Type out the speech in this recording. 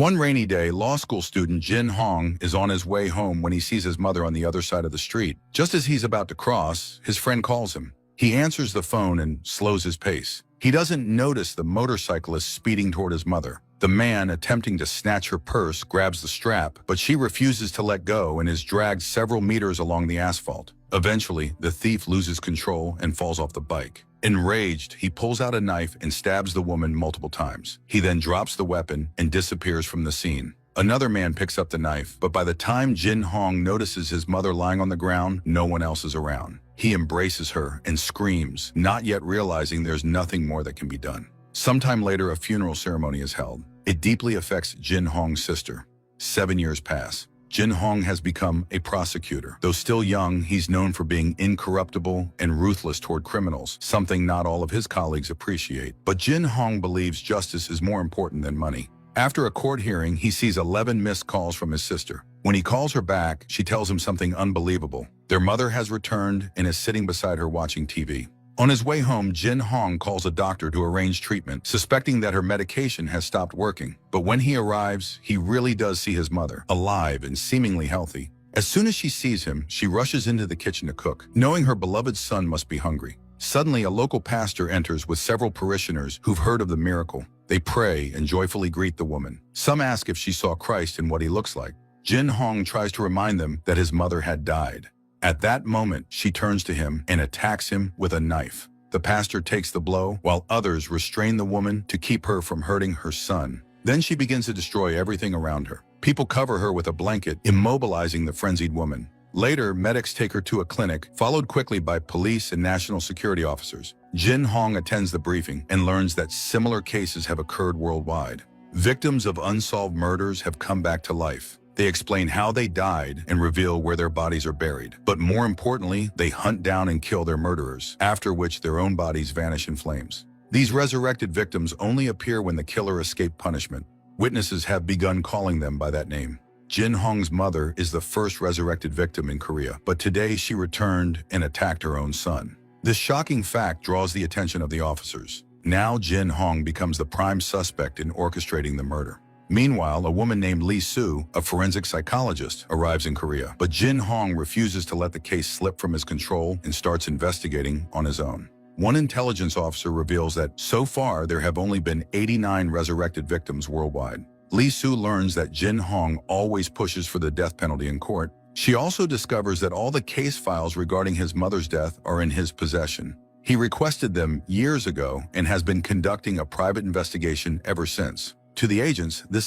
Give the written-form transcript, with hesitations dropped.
One rainy day, law school student Jin Hong is on his way home when he sees his mother on the other side of the street. Just as he's about to cross, his friend calls him. He answers the phone and slows his pace. He doesn't notice the motorcyclist speeding toward his mother. The man, attempting to snatch her purse, grabs the strap, but she refuses to let go and is dragged several meters along the asphalt. Eventually, the thief loses control and falls off the bike. Enraged, he pulls out a knife and stabs the woman multiple times. He then drops the weapon and disappears from the scene. Another man picks up the knife, but by the time Jin Hong notices his mother lying on the ground, no one else is around. He embraces her and screams, not yet realizing there's nothing more that can be done. Sometime later, a funeral ceremony is held. It deeply affects Jin Hong's sister. 7 years pass. Jin Hong has become a prosecutor. Though still young, he's known for being incorruptible and ruthless toward criminals, something not all of his colleagues appreciate. But Jin Hong believes justice is more important than money. After a court hearing, he sees 11 missed calls from his sister. When he calls her back, she tells him something unbelievable. Their mother has returned and is sitting beside her watching TV. On his way home, Jin Hong calls a doctor to arrange treatment, suspecting that her medication has stopped working. But when he arrives, he really does see his mother, alive and seemingly healthy. As soon as she sees him, she rushes into the kitchen to cook, knowing her beloved son must be hungry. Suddenly, a local pastor enters with several parishioners who've heard of the miracle. They pray and joyfully greet the woman. Some ask if she saw Christ and what he looks like. Jin Hong tries to remind them that his mother had died. At that moment, she turns to him and attacks him with a knife. The pastor takes the blow, while others restrain the woman to keep her from hurting her son. Then she begins to destroy everything around her. People cover her with a blanket, immobilizing the frenzied woman. Later, medics take her to a clinic, followed quickly by police and national security officers. Jin Hong attends the briefing and learns that similar cases have occurred worldwide. Victims of unsolved murders have come back to life. They explain how they died and reveal where their bodies are buried. But more importantly, they hunt down and kill their murderers, after which their own bodies vanish in flames. These resurrected victims only appear when the killer escaped punishment. Witnesses have begun calling them by that name. Jin Hong's mother is the first resurrected victim in Korea, but today she returned and attacked her own son. This shocking fact draws the attention of the officers. Now Jin Hong becomes the prime suspect in orchestrating the murder. Meanwhile, a woman named Lee Soo, a forensic psychologist, arrives in Korea. But Jin Hong refuses to let the case slip from his control and starts investigating on his own. One intelligence officer reveals that so far there have only been 89 resurrected victims worldwide. Lee Soo learns that Jin Hong always pushes for the death penalty in court. She also discovers that all the case files regarding his mother's death are in his possession. He requested them years ago and has been conducting a private investigation ever since. To the agents, this